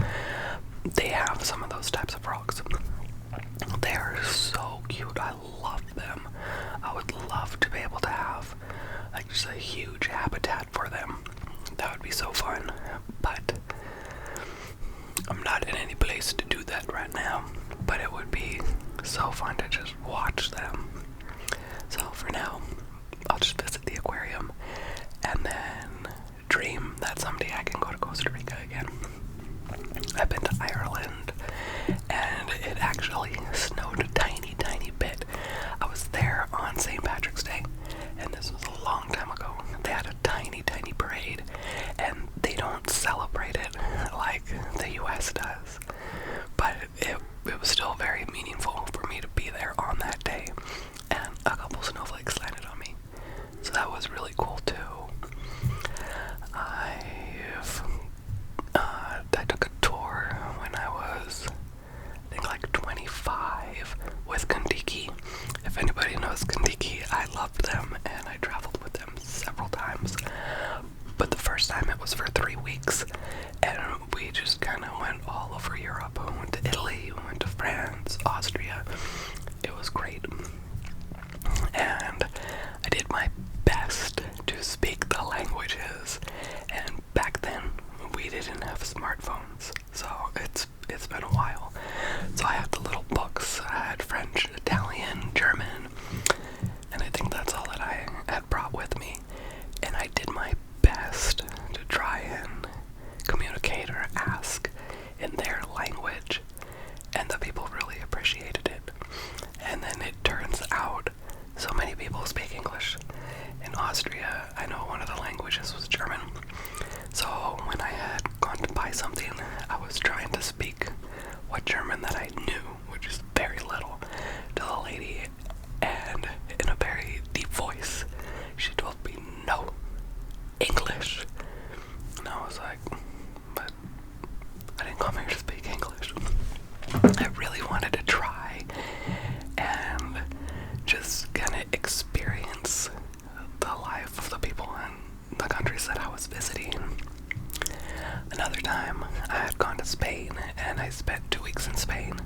they have some of those types of frogs. They are so cute. I love them. I would love to be able to have like just a huge habitat for them. That would be so fun. But I'm not in any place to do that right now. But it would be so fun to just watch them. So for now, I'll just visit the aquarium and then dream that someday I can go to Costa Rica again. I've been to Ireland, and it actually snowed a tiny bit. I was there on St. Patrick's Day, and this was a long time ago. They had a tiny parade, and they don't celebrate it like the US does. But it was still very meaningful for me to be there on that day. And what German that I knew, which is very little, to the lady, and in a very deep voice, she told me, no, English. And I was like, but I didn't come here to speak English. I really wanted to try and just kind of experience the life of the people in the countries that I was visiting. Another time, I had gone to Spain, and I spent 2 weeks in Spain.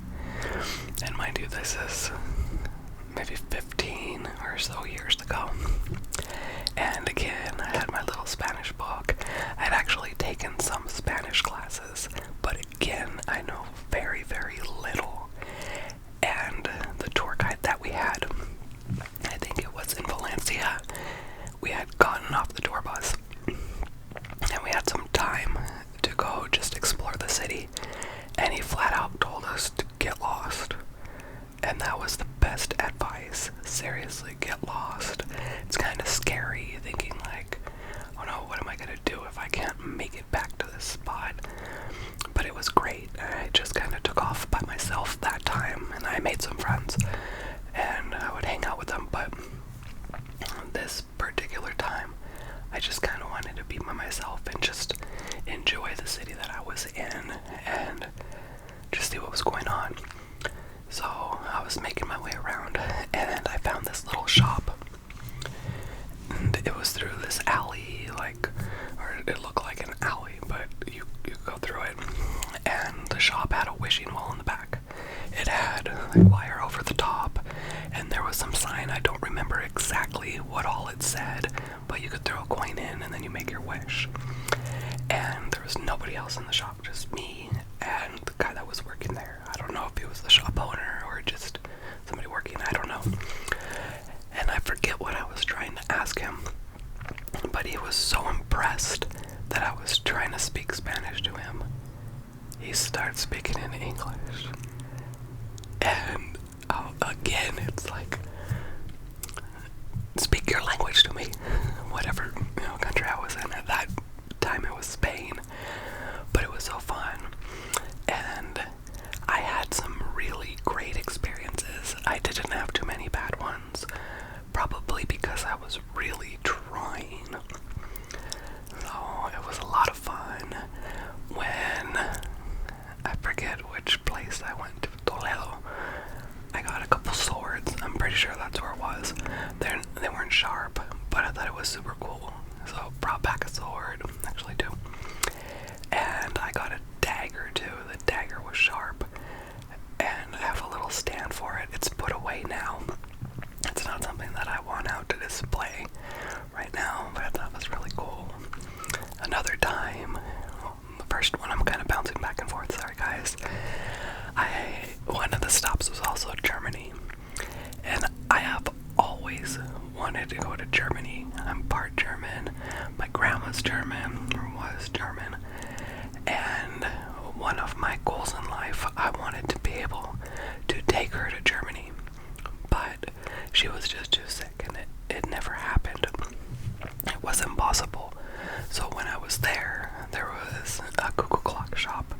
And mind you, this is maybe 15 or so years ago. And again, I had my little Spanish book. I'd actually taken some Spanish classes, but again, I know very, very little. And the tour guide that we had, I think it was in Valencia, we had gotten off the tour bus, and we had some time to go just explore the city, and he flat out told us to get lost. And that was the best advice. Seriously, get lost. It's kind of scary thinking like, oh no, what am I gonna do if I can't make it back to this spot? But it was great. I just kind of took off by myself that time, and I made some friends, and I would hang out with them. But this particular time, I just kind of wanted to be by myself and just enjoy the city that I was in and just see what was going on. So I was making my way around, and I found this little shop, and it was through this alley, or it looked like an alley, but you go through it, and the shop had a wishing well in the back. It had wire over the top, and there was some sign. I don't remember exactly what all it said, but you could throw a coin in and then you make your wish. And there was nobody else in the shop, just me and the guy that was working there. I don't know if he was the shop owner or just somebody working, I don't know. And I forget what I was trying to ask him, but he was so impressed that I was trying to speak Spanish to him. He started speaking in English. And again, it's like, speak your language to me. Whatever country I was in. At that time it was Spain. But it was so fun. And I had some really great experiences. I didn't have too many bad ones. Probably because I was really trying. So it was a lot of fun. When I forget which place I went to, Toledo, I got a couple swords. I'm pretty sure that's where it was. They weren't sharp, but I thought it was super cool. So brought back a sword, actually two. And I got a dagger too. The dagger was sharp. And I have a little stand for it. It's put away now. It's not something that I want out to display right now, but I thought it was really cool. Another time, the first one, I'm kind of bouncing back and forth, sorry guys. One of the stops was also Germany, and I have always wanted to go to Germany. I'm part German, my grandma's German, or was German, and one of my goals in life, I wanted to be able to take her to Germany, but she was just too sick, and it never happened. It was impossible. So when I was there, there was a cuckoo clock shop,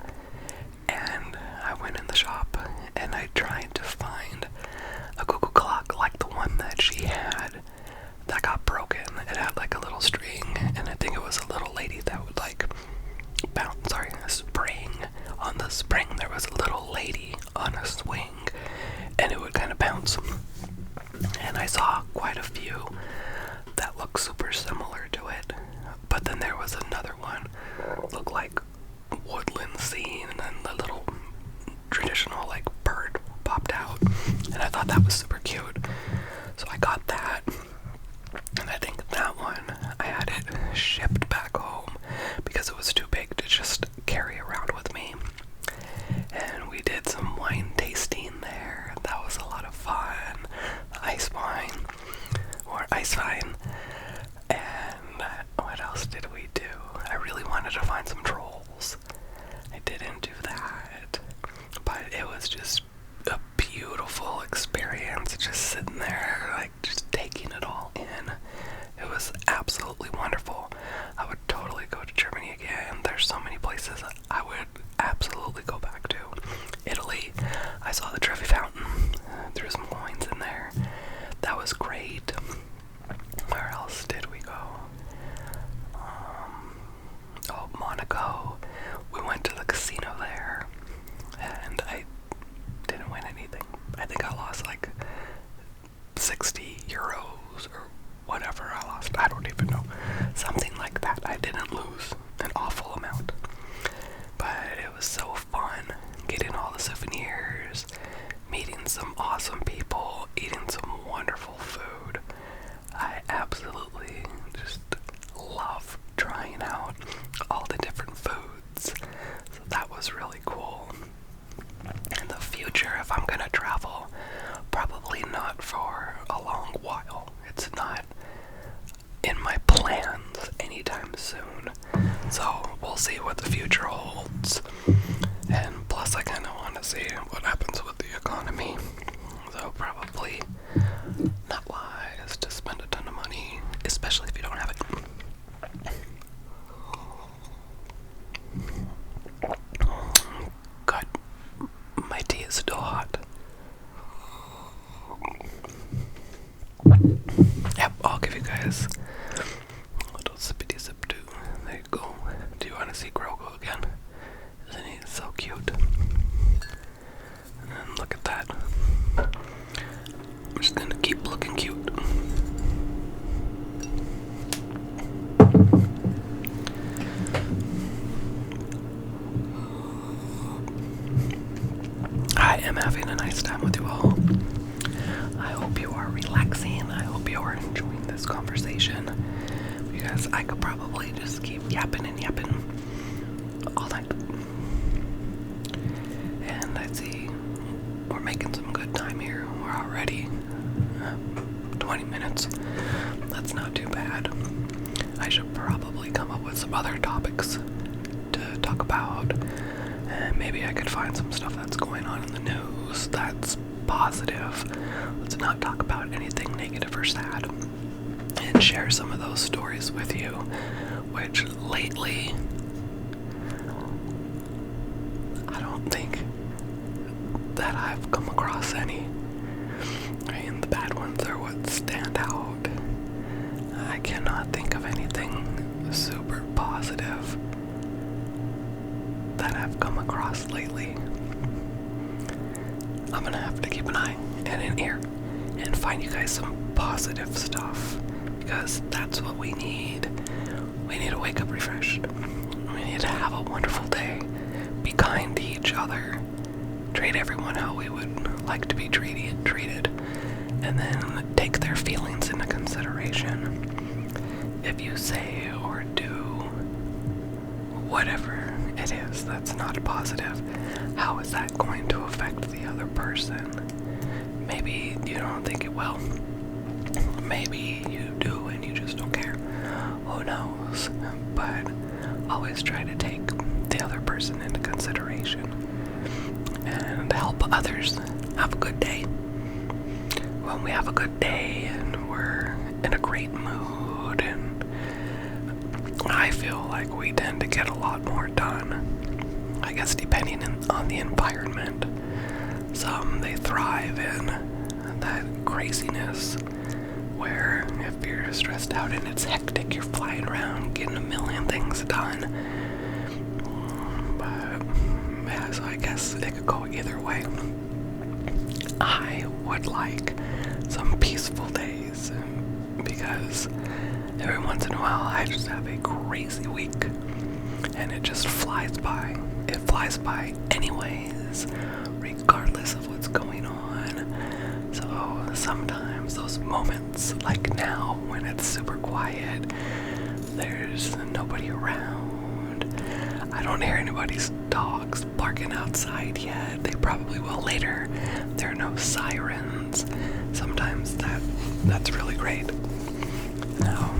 and I went in the shop, and I tried to find a cuckoo clock like the one that she had that got broken. It had like a little string, and I think it was a little lady that would like bounce, a spring. On the spring there was a little lady on a swing, and it would kind of bounce. And I saw quite a few that looked super similar to it, but then there was another one, looked like woodland scene, and then the little traditional like bird popped out, and I thought that was super cute. So I got that, and I think that one, I had it shipped back home because it was too big to just carry around with me. And we did some wine tasting there. That was a lot of fun. Ice wine. And what else did we do? I really wanted to find some trolls. I didn't do that. But it was just a beautiful experience, just sitting there, like just taking it all in. It was absolutely wonderful. I would totally go to Germany again. There's so many places I would absolutely go back to. Italy future if I'm gonna travel. Probably not for a long while. It's not in my plans anytime soon. So we'll see what the future holds. And plus I kind of want to see what happens with the economy. So probably not wise to spend a ton of money, especially if you don't have it. God, my tea is still hot. Yep, I'll give you guys a little sippity sip too. There you go. Do you want to see Grogu again? Isn't he so cute? And look at that. I'm just gonna keep looking cute. I am having a nice time with you all. I hope you are relaxing. I hope you are enjoying this conversation. Because I could probably just keep yapping and yapping all night. And I see we're making some good time here. We're already 20 minutes. That's not too bad. I should probably come up with some other topics to talk about. And maybe I could find some stuff that's going on in the news that's positive. Let's not talk about anything negative or sad. And share some of those stories with you, which lately I don't think that I've come across any. I mean, the bad ones are what stand out. I cannot think of anything super positive that I've come across lately. I'm gonna have to keep an eye and an ear and find you guys some positive stuff, because that's what we need. We need to wake up refreshed. We need to have a wonderful day. Be kind to each other. Treat everyone how we would like to be treated. And then take their feelings into consideration. If you say or do whatever it is that's not positive, how is that going to affect the other person? Maybe you don't think it will. Maybe you do and you just don't care. Who knows? But always try to take the other person into consideration and help others have a good day. When we have a good day and we're in a great mood, and I feel like we tend to get a lot more done. I guess depending on the environment. Some, they thrive in that craziness where if you're stressed out and it's hectic, you're flying around getting a million things done. But yeah, so I guess it could go either way. I would like some peaceful days, because every once in a while I just have a crazy week and it just flies by. It flies by anyways, regardless of what's going on. So sometimes those moments, like now when it's super quiet, there's nobody around, I don't hear anybody's dogs barking outside yet. They probably will later. There are no sirens. Sometimes that's really great. Now,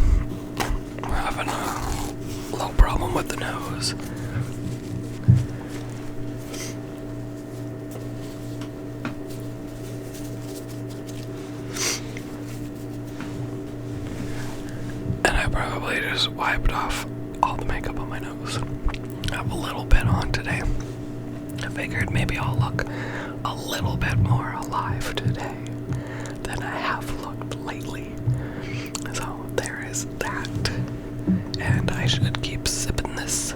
we're having a little problem with the nose. And I probably just wiped off all the makeup on my nose. I have a little bit on today. I figured maybe I'll look a little bit more alive today than I have looked lately. So there is that. And I should keep sipping this.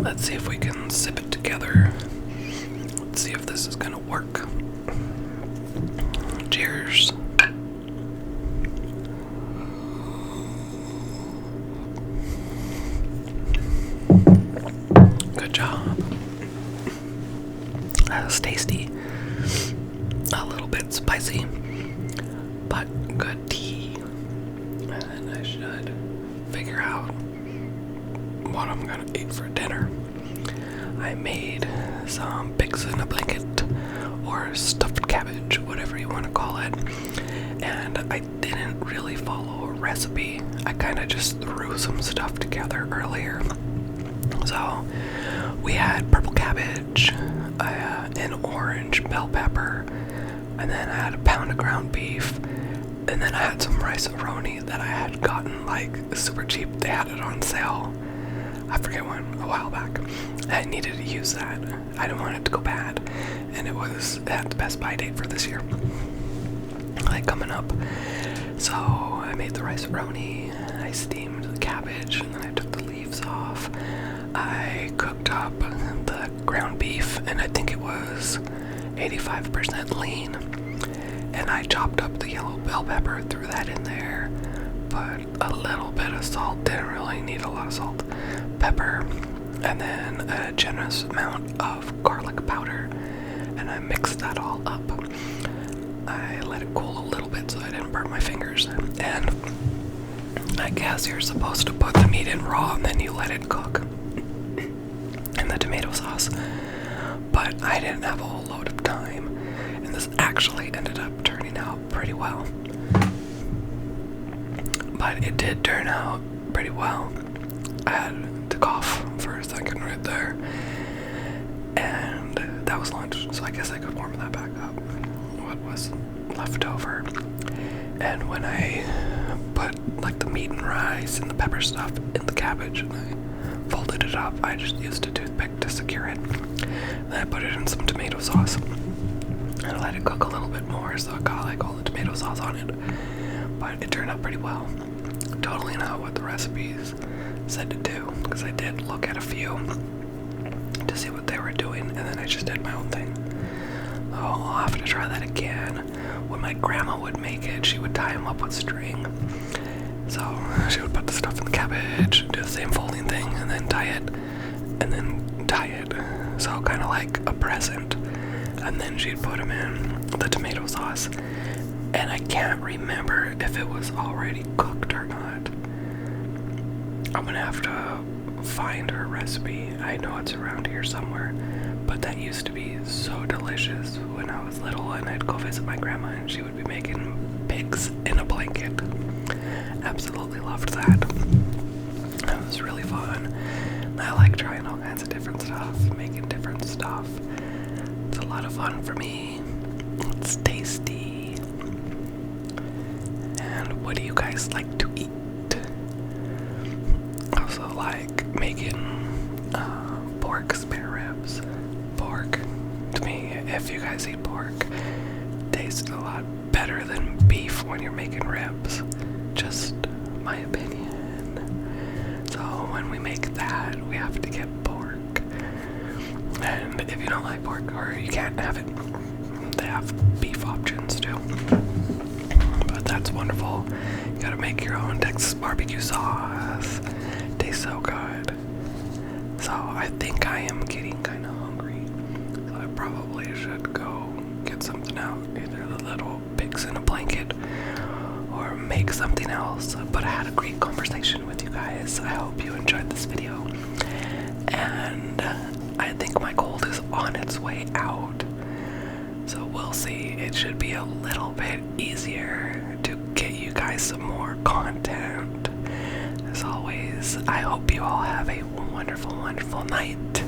Let's see if we can sip it together. Let's see if this is gonna work. Cheers. Good job. That was tasty. A little bit spicy, but good tea. And I should figure out what I'm gonna eat for dinner. I made some pigs in a blanket, or stuffed cabbage, whatever you want to call it. And I didn't really follow a recipe. I kind of just threw some stuff together earlier. So we had purple cabbage, an orange bell pepper, and then I had a pound of ground beef, and then I had some rice-a-roni that I had gotten like super cheap. They had it on sale. I forget when, a while back. I needed to use that. I didn't want it to go bad, and it had the Best Buy date for this year, like coming up. So I made the rice-a-roni, I steamed the cabbage, and then I took the leaves off. I cooked up the ground beef, and I think it was 85% lean. And I chopped up the yellow bell pepper, threw that in there, put a little bit of salt, didn't really need a lot of salt, pepper, and then a generous amount of garlic powder, and I mixed that all up. I let it cool a little bit so I didn't burn my fingers, and I guess you're supposed to put the meat in raw and then you let it cook in the tomato sauce, but I didn't have a whole load of time, and this actually ended up turning out pretty well. But it did turn out pretty well. I had to cough for a second right there, and that was lunch, so I guess I could warm that back up, what was left over. And when I put like the meat and rice and the pepper stuff in the cabbage and I folded it up, I just used a toothpick to secure it. Then I put it in some tomato sauce and I let it cook a little bit more so it got like all the tomato sauce on it. But it turned out pretty well. Totally not what the recipes said to do, because I did look at a few to see what they were doing, and then I just did my own thing. Oh, I'll have to try that again. When my grandma would make it, she would tie them up with string. So she would put the stuff in the cabbage, do the same folding thing, and then tie it, and then tie it. So kind of like a present. And then she'd put them in the tomato sauce. And I can't remember if it was already cooked or not. I'm gonna have to find her recipe. I know it's around here somewhere, but that used to be so delicious when I was little, and I'd go visit my grandma and she would be making pigs in a blanket. Absolutely loved that. That was really fun. I like trying all kinds of different stuff, making different stuff. It's a lot of fun for me. It's tasty. And what do you guys like to eat? Also like making pork spare ribs. Pork, to me, if you guys eat pork, tastes a lot better than beef when you're making ribs. Just my opinion. So when we make that, we have to get pork. And if you don't like pork or you can't have it, they have beef options too. But that's wonderful. You gotta make your own Texas barbecue sauce. Tastes so good. So I think I am getting kind of hungry. So I probably should go get something out. Either the little pigs in a blanket or make something else. But I had a great conversation with you guys. I hope you enjoyed this video. And I think my cold is on its way out. So we'll see. It should be a little bit easier to get you guys some more content. As always, I hope you all have a wonderful, wonderful night.